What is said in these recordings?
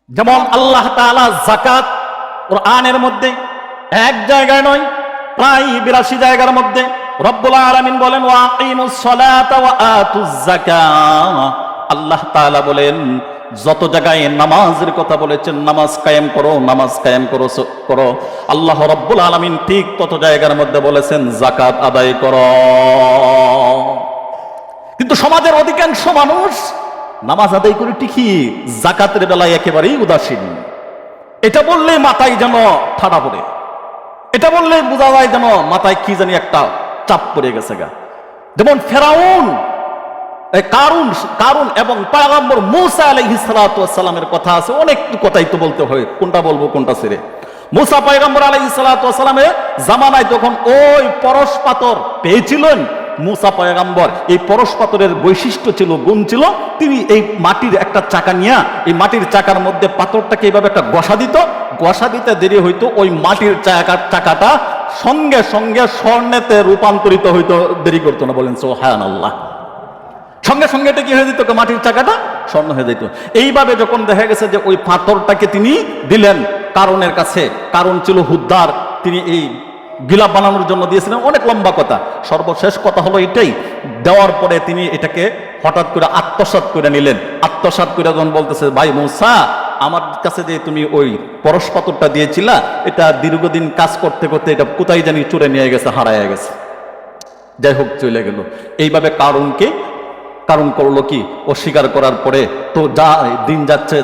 যেমন আল্লাহ তাআলা যাকাত কোরআনের মধ্যে এক জায়গায় নয়, প্রায় ৮২ জায়গার মধ্যে রব্বুল আলামিন বলেন ওয়া আকিমুস সালাতা ওয়া আতুজ যাকাত। আল্লাহ তাআলা বলেন যত জায়গায় নামাজের কথা বলেছেন, নামাজ কায়েম করো, নামাজ কায়েম করো। আল্লাহ রব্বুল আলামিন ঠিক তত জায়গার মধ্যে বলেছেন যাকাত আদায় করো। কিন্তু সমাজের অধিকাংশ মানুষ নামাজ আদায় করে ঠিকই, যাকাতের বেলায় একেবারেই উদাসীন। এটা বললেই মাথায় যেন ঠাডা পড়ে, এটা বললেই বোঝা যায় যেন মাথায় কি জানি একটা চাপ পড়ে গেছে গা। যেমন ফেরাউন, কারুন এবং পয়গম্বর মূসা আলাইহিস সালাতু ওয়াস সালামের কথা আছে, অনেক কথাই তো বলতে হয়, কোনটা বলবো কোনটা ছেড়ে। মূসা পয়গম্বর আলাইহিস সালাতু ওয়াস সালামের জামানায় যখন ওই পরশ পাথর পেয়েছিলেন, মূসা পয়গম্বর এই পরশ পাথরের বৈশিষ্ট্য ছিল, গুণ ছিল, তিনি এই মাটির একটা চাকা নিয়ে এই মাটির চাকার মধ্যে পাথরটাকে এইভাবে একটা ঘষা দিতে দেরি হইতো, ওই মাটির চাকাটা সঙ্গে সঙ্গে স্বর্ণেতে রূপান্তরিত হইতো, দেরি করতো না। বলেন সুবহানাল্লাহ। সঙ্গে সঙ্গে এটা কি হয়ে যেত, মাটির চাকাটা স্বর্ণ হয়ে যেত। এইভাবে যখন দেখা গেছে যে ওই পাথরটাকে তিনি দিলেন কারণের কাছে, কারণ ছিল হুদ্দার, তিনি এই গিলাপ বানানোর জন্য দিয়েছিলেন। অনেক লম্বা কথা, সর্বশেষ কথা হলো এটাই, দেওয়ার পরে তিনি এটাকে হঠাৎ করে আত্মসাৎ করে নিলেন। আত্মসাৎ করে যখন বলতেছে ভাই মূসা, আমার কাছে যে তুমি ওই পরশ পাথরটা দিয়েছিলা, এটা দীর্ঘদিন কাজ করতে করতে এটা কোথায় জানি চুরে নিয়ে গেছে, হারায় গেছে, যাই হোক চলে গেল। এইভাবে কারণ করলো কি, অস্বীকার করার পরে তো যা দিন যাচ্ছে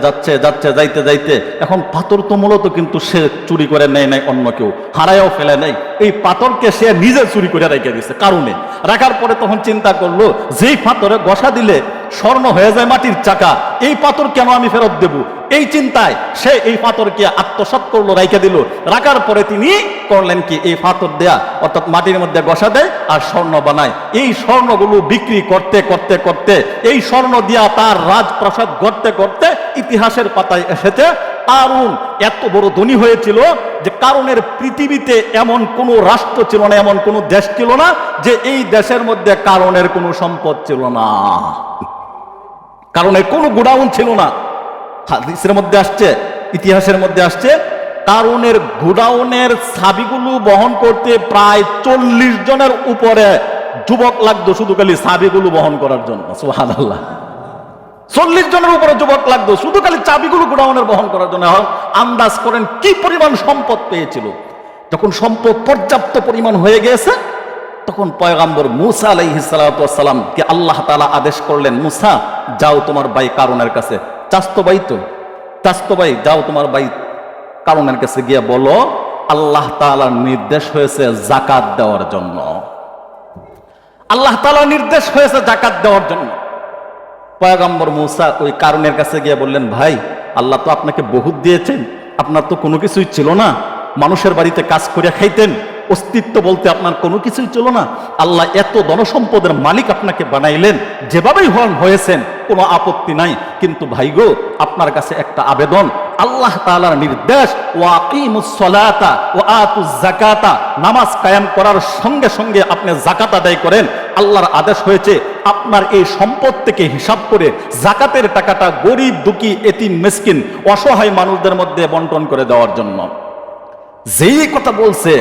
যাইতে যাইতে এখন পাথর তো মূলত কিন্তু সে চুরি করে নেয় নাই, অন্য কেউ হারায়ও ফেলে নাই, এই পাথরকে সে নিজে চুরি করে রেখে দিছে কারণে। রাখার পরে তখন চিন্তা করলো, যেই পাথরে ঘষা দিলে স্বর্ণ হয়ে যায় মাটির চাকা, এই পাথর কেন আমি ফেরত দেব, এই চিন্তায় সে এই পাথরকে আত্মসাৎ করলো, রাইখে দিল। রাখার পরে তিনি করলেন কি, এই পাথর দেয়া অর্থাৎ মাটির মধ্যে ঘষা দেয় আর স্বর্ণ বানায়। এই স্বর্ণগুলো বিক্রি করতে করতে করতে এই স্বর্ণ দিয়া তার রাজপ্রাসাদ গড়তে করতে ইতিহাসের পাতায় এসেছে কারুন এত বড় ধনী হয়েছিল যে কারুনের পৃথিবীতে এমন কোন রাষ্ট্র ছিল না, এমন কোন দেশ ছিল না যে এই দেশের মধ্যে কারুনের কোনো সম্পদ ছিল না, কারণের কোনো গোডাউন ছিল না। হাদিসের মধ্যে আসছে, ইতিহাসের মধ্যে আসছে, কারুনের গোডাউনের চাবিগুলো বহন করতে প্রায় 40 জনের উপরে যুবক লাগতো, শুধু খালি চাবিগুলো বহন করার জন্য। সুবহানাল্লাহ। 40 জনের উপরে যুবক লাগতো শুধু খালি চাবিগুলো গোডাউনের বহন করার জন্য। আন্দাজ করেন কি পরিমাণ সম্পদ পেয়েছিল। যখন সম্পদ পর্যাপ্ত পরিমাণ হয়ে গেছে, তখন পয়গম্বর মূসা আলাইহিস সালাতু ওয়াস সালাম কে আল্লাহ তাআলা আদেশ করলেন, মূসা যাও তোমার ভাই কারুনের কাছে, চাস্তো ভাই যাও তোমার ভাই কারুনের কাছে গিয়ে বলো আল্লাহ তাআলার নির্দেশ হয়েছে যাকাত দেওয়ার জন্য। আল্লাহ তাআলার নির্দেশ হয়েছে যাকাত দেওয়ার জন্য। পয়গম্বর মূসা ওই কারুনের কাছে গিয়ে বললেন, ভাই আল্লাহ তো আপনাকে বহুত দিয়েছেন, আপনার তো কোনো কিছুই ছিল না, মানুষের বাড়িতে কাজ করে খাইতেন, অস্তিত্ব বলতে আপনার কোনো কিছুই ছিল না। আল্লাহ এত ধনসম্পদের মালিক আপনাকে বানাইলেন, যেভাবেই হয়েছেন কোনো আপত্তি নাই, কিন্তু ভাই গো আপনার কাছে একটা আবেদন, আল্লাহ তাআলার নির্দেশ ওয়াকিমুস সালাতা ওয়া আতুজ যাকাতা, নামাজ কায়েম করার সঙ্গে সঙ্গে আপনি যাকাত আদায় করেন। আল্লাহর আদেশ হয়েছে আপনার এই সম্পদ থেকে হিসাব করে যাকাতের টাকাটা গরিব দুঃখী এতিম মিসকিন অসহায় মানুষদের মধ্যে বন্টন করে দেওয়ার জন্য। যেই কথা বলছে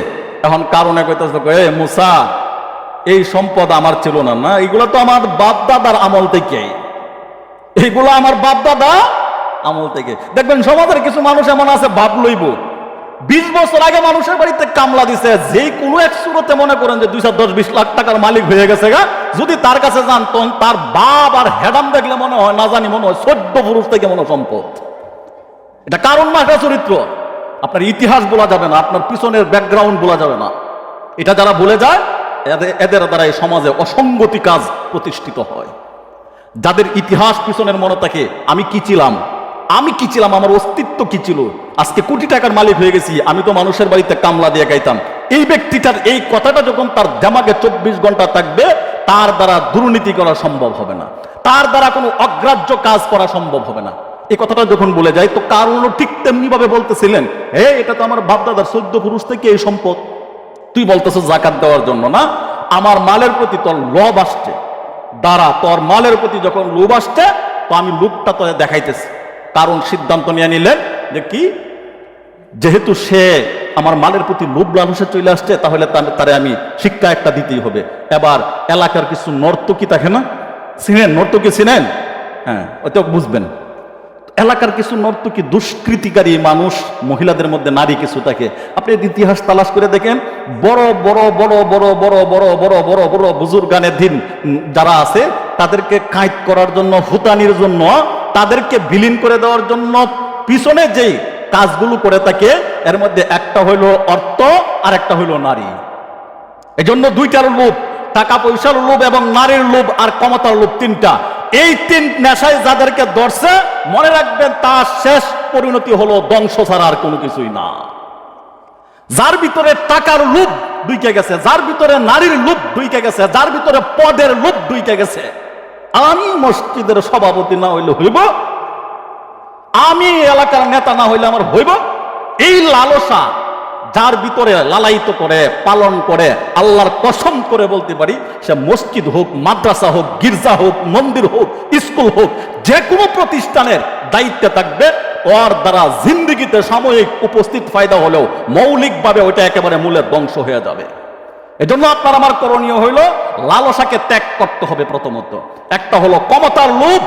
এখন কারণে কইতেছে, এ মূসা এই সম্পদ আমার ছিল না, না এগুলো তো আমার বাপ দাদার আমল থেকে, এইগুলো আমার বাপ দাদা আমল থেকে। দেখবেন সমাজের কিছু মানুষ এমন আছে, বাপ লইব 20 বছর আগে মানুষের বাড়িতে কামলা দিছে, যেই কোনো এক সুরতে মনে করেন যে 210-20 লাখ টাকার মালিক হয়ে গেছে গা, যদি তার কাছে যান তখন তার বাপ আর হেডাম দেখলে মনে হয়, না জানি মনে হয় 14 পুরুষ থেকে মনে সম্পদ। এটা কারণ না, একটা চরিত্র। আপনার ইতিহাস বলা যাবে না, আপনার পিছনের ব্যাকগ্রাউন্ড বলা যাবে না। এটা যারা বলে যায় এদের দ্বারা এই সমাজে অসঙ্গতি কাজ প্রতিষ্ঠিত হয়। যাদের ইতিহাস পিছনের মনে থাকে, আমি কি ছিলাম, আমার অস্তিত্ব কি ছিল, আজকে কোটি টাকার মালিক হয়ে গেছি, আমি তো মানুষের বাড়িতে কামলা দিয়ে খাইতাম, এই ব্যক্তিটার এই কথাটা যখন তার দিমাগে 24 ঘন্টা থাকবে, তার দ্বারা দুর্নীতি করা সম্ভব হবে না, তার দ্বারা কোনো অগ্রাহ্য কাজ করা সম্ভব হবে না। এই কথাটা যখন বলে যায়, তো কারণও ঠিক তেমনি ভাবে বলতেছিলেন, এটা তো আমার বাপ দাদার 14 পুরুষ থেকে এই সম্পদ, তুই বলতেছো যাকাত দেওয়ার জন্য না, আমার মালের প্রতি তোর লোভ আসছে, দাঁড়া তোর মালের প্রতি যখন লোভ আসছে তো আমি লোভটা তোর দেখাইতেছি। কারণ সিদ্ধান্ত নিয়ে নিলেন যে কি, যেহেতু সে আমার মালের প্রতি লোভ লালসে চলে আসছে, তাহলে তারে আমি শিক্ষা একটা দিতেই হবে। এবার এলাকার কিছু নর্তকী থাকে না, চিনেন? নর্তকী চিনেন? হ্যাঁ, ওইটা বুঝবেন। এলাকার কিছু নর্তকী দুষ্কৃতিকারী মানুষ, মহিলাদের মধ্যে নারী কিছু থাকে। আপনি ইতিহাস তালাশ করে দেখেন, বড় বড় বড় বড় বড় বড় বড় বড় বড় বুজুর্গানের দিন যারা আছে, তাদেরকে কায়েদ করার জন্য, হুতানির জন্য, তাদেরকে বিলীন করে দেওয়ার জন্য পিছনে যেই কাজগুলো করে থাকে, এর মধ্যে একটা হইল অর্থ আর একটা হইল নারী। এজন্য দুইটার লোভ, টাকা পয়সার লোভ এবং নারীর লোভ আর ক্ষমতার লোভ, তিনটা। এই তিন নেশায় যাদেরকে ধরছে, মনে রাখবেন তার শেষ পরিণতি হলো ধ্বংস ছাড়া আর কোনো কিছুই না। যার ভিতরে টাকার লোভ ঢুকে গেছে, যার ভিতরে নারীর লোভ ঢুকে গেছে, যার ভিতরে পদের লোভ ঢুকে গেছে, আমি মসজিদের সভাপতি না হইলে হইব, আমি এলাকার নেতা না হইলে আমার হইব, এই লালসা যার ভিতরে লালায়িত করে, পালন করে, আল্লাহর কসম করে বলতে পারি, সে মসজিদ হোক, মাদ্রাসা হোক, গির্জা হোক, মন্দির হোক, স্কুল হোক, যে কোনো প্রতিষ্ঠানের দায়িত্বে থাকবে, ওর দ্বারা জিন্দিগিতে সাময়িক উপস্থিত ফায়দা হলেও মৌলিকভাবে ওইটা একেবারে মূলে ধ্বংস হয়ে যাবে। এজন্য আপনার আমার করণীয় হইল লালসাকে ত্যাগ করতে হবে। প্রথমত একটা হলো ক্ষমতার লোভ,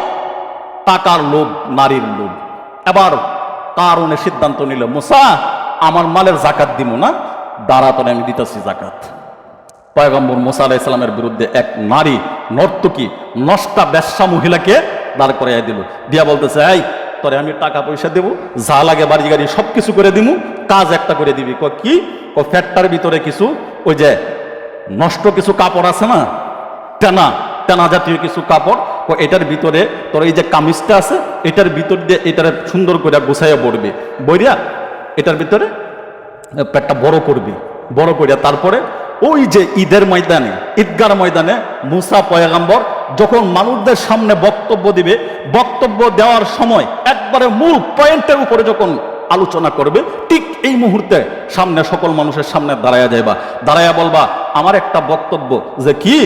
টাকার লোভ, নারীর লোভ। এবার কারণে সিদ্ধান্ত নিল, মুসা আমার মালের জাকাত দিব না, দাঁড়াতনে আমি দিতেছি জাকাত। পয়গম্বর মুসা আলাইহিস সালামের বিরুদ্ধে এক নারী নর্তকী, নষ্টা বেশ্যা মহিলাকে দাঁড় করাইয়া দিল, দিয়া বলতেছে, এই তোরে আমি টাকা পয়সা দেবো, যা লাগে বাড়ি গাড়ি সবকিছু করে দিমু, কাজ একটা করে দিবি। কি? ফ্যাটটার ভিতরে কিছু ওই যে নষ্ট কিছু কাপড় আছে না, টানা টানা জাতীয় কিছু কাপড়, এটার ভিতরে তোর এই যে কামিজটা আছে, এটার ভিতর দিয়ে এটার সুন্দর করে গুছাইয়া পড়বি, বইরা এটার ভিতরে পেটটা বড় করবি, বড় করিয়া তারপরে ওই যে ঈদের ময়দানে, ঈদগার ময়দানে মুসা পয়গম্বর যখন মানুষদের সামনে বক্তব্য দিবে, বক্তব্য দেওয়ার সময় একবারে মূল পয়েন্টের উপরে যখন আলোচনা করবে, ঠিক এই মুহূর্তে সামনে সকল মানুষের সামনে দাঁড়ায়া যাইবা, দাঁড়ায়া বলবা, আমার একটা বক্তব্য যে কি,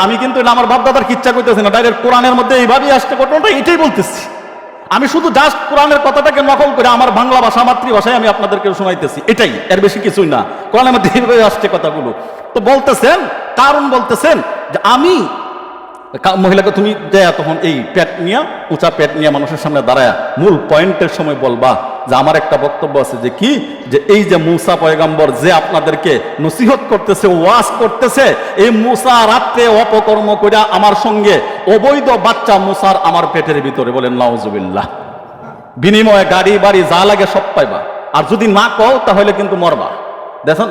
আমি কিন্তু আমার বাপ দাদার কিচ্ছা করতেছি না, ডাইরেক্ট কোরআনের মধ্যে এইভাবেই আসছে, ঘটনাটা এটাই বলতেছি। আমি শুধু জাস্ট কোরআনের কথাটাকে নকল করে আমার বাংলা ভাষা, মাতৃভাষায় আমি আপনাদেরকে শোনাইতেছি, এটাই, এর বেশি কিছুই না। কোরআনের মধ্যে এইভাবে আসছে কথাগুলো। তো বলতেছেন, কারণ বলতেছেন যে আমি মহিলাকে তুমি দেয়া তখন এই পেট নিয়ে, উঁচা পেট নিয়ে মানুষের সামনে দাঁড়ায় মূল পয়েন্টের সময় বলবা যে আমার একটা বক্তব্য আছে, যে কি, যে এই যে মুসা পয়গম্বর যে আপনাদেরকে নসিহত করতেছে, ওয়াজ করতেছে, এই মুসা রাত্রে অপকর্ম করে আমার সঙ্গে অবৈধ বাচ্চা মুসার আমার পেটের ভিতরে, বলেন নাউজুবিল্লাহ, বিনিময়ে গাড়ি বাড়ি যা লাগে সব পাইবা, আর যদি না কও তাহলে কিন্তু মরবা।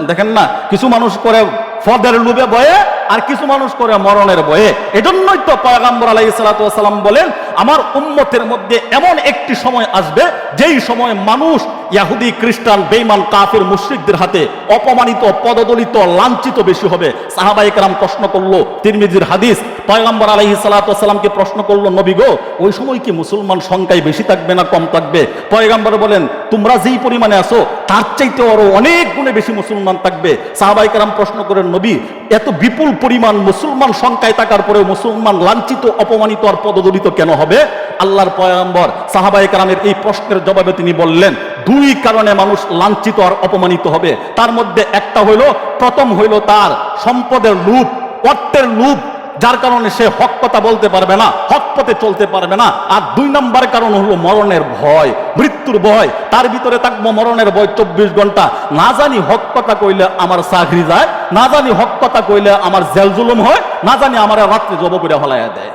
দেখেন না, কিছু মানুষ করে ফদের লোভে বয়ে, আর কিছু মানুষ করে মরণের বয়ে। এজন্যই তো পয়গম্বর আলাইহিস সালাতু ওয়াস সালাম বলেন, আমার উম্মতের মধ্যে এমন একটি সময় আসবে, যেই সময় মানুষ ইহুদি, খ্রিস্টান, বেঈমান, কাফির, মুশরিকদের হাতে অপমানিত, পদদলিত, লাঞ্ছিত বেশি হবে। সাহাবায়ে কেরাম প্রশ্ন করলো, তিরমিজির হাদিস, পয়গম্বর আলাইহিস সালাতু ওয়াস সালামকে প্রশ্ন করলো, নবী গো, ওই সময় কি মুসলমান সংখ্যায় বেশি থাকবে না কম থাকবে? পয়গম্বর বলেন, তোমরা যেই পরিমাণে আছো তার চাইতে আরো অনেক গুণে বেশি মুসলমান থাকবে। সাহাবায়ে কেরাম প্রশ্ন করেন, নবী, এত বিপুল পরিমাণ মুসলমান সংখ্যায় থাকার পরেও মুসলমান লাঞ্ছিত, অপমানিত আর পদদলিত কেন হবে? আল্লাহর পয়গম্বর সাহাবায়ে কেরামের এই প্রশ্নের জবাবে তিনি বললেন, দুই কারণে মানুষ লাঞ্ছিত আর অপমানিত হবে। তার মধ্যে একটা হইল, প্রথম হইল তার সম্পদের লোভ, অর্থের লোভ, যার কারণে সে হক কথা বলতে পারবে না, হক পথে চলতে পারবে না। আর দুই নম্বর কারণ হলো মরণের ভয়, মৃত্যুর ভয়। তার ভিতরে থাকবো মরণের ভয় 24 ঘন্টা। না জানি হক কথা কইলে আমার চাকরি যায়, না জানি হক কথা কইলে আমার জেল জুলুম হয়, না জানি আমার রাত্রে জব করে ফলাইয়া দেয়।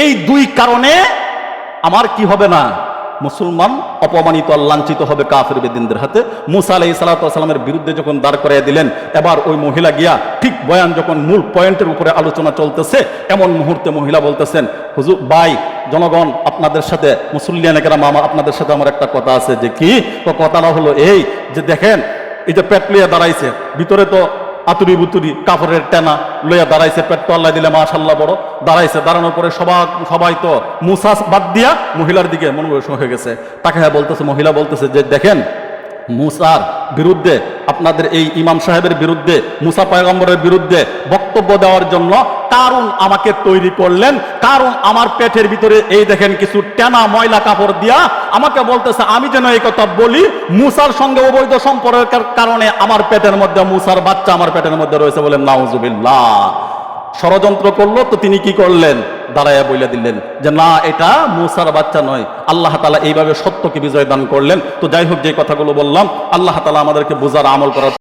এই দুই কারণে আমার কি হবে না, মুসলমান অপমানিত আর লাঞ্ছিত হবে কাফের বেদিনদের হাতে। মুসা আলাইহিস সালাতু ওয়াস সালামের বিরুদ্ধে যখন দাঁড় করাইয়া দিলেন, এবার ওই মহিলা গিয়া ঠিক বয়ান যখন মূল পয়েন্টের উপরে আলোচনা চলতেছে, এমন মুহূর্তে মহিলা বলতেছেন, হুজুর ভাই, জনগণ, আপনাদের সাথে মুসল্লিয়ানে কেরাম, আপনাদের সাথে আমার একটা কথা আছে। যে কি? তো কথাটা হলো এই, যে দেখেন, এই যে পেট লইয়া দাঁড়াইছে, ভিতরে তো আতুরি বুতুরি কাপড়ের টেনা লইয়া দাঁড়াইছে, পেট তো আল্লাহ দিলে মাশাআল্লাহ বড়, দাঁড়াইছে। দাঁড়ানোর পরে সবাই তো মুসা বাদ দিয়া মহিলার দিকে মনোনিবেশ হয়ে গেছে। তাকে বলতেছে, মহিলা বলতেছে যে দেখেন, মুসার বিরুদ্ধে, আপনাদের এই ইমাম সাহেবের বিরুদ্ধে, মুসা পয়গম্বরের বিরুদ্ধে বক্তব্য দেওয়ার জন্য কারণ আমাকে তৈরি করলেন, কারণ আমার পেটের ভিতরে এই দেখেন কিছু টেনা ময়লা কাপড় দিয়া আমাকে বলতেছে আমি যেন এই কথা বলি, মুসার সঙ্গে অবৈধ সম্পর্কের কারণে আমার পেটের মধ্যে মুসার বাচ্চা আমার পেটের মধ্যে রয়েছে, বলেন নাউজুবিল্লাহ। ষড়যন্ত্র করলো তো তিনি কি করলেন, দাঁড়াইয়া বইলা দিলেন যে না, এটা মুসার বাচ্চা নয়। আল্লাহ তাআলা এইভাবে সত্যকে বিজয় দান করলেন। তো যাই হোক, যে কথাগুলো বললাম, আল্লাহ তাআলা আমাদেরকে বুঝার, আমল করার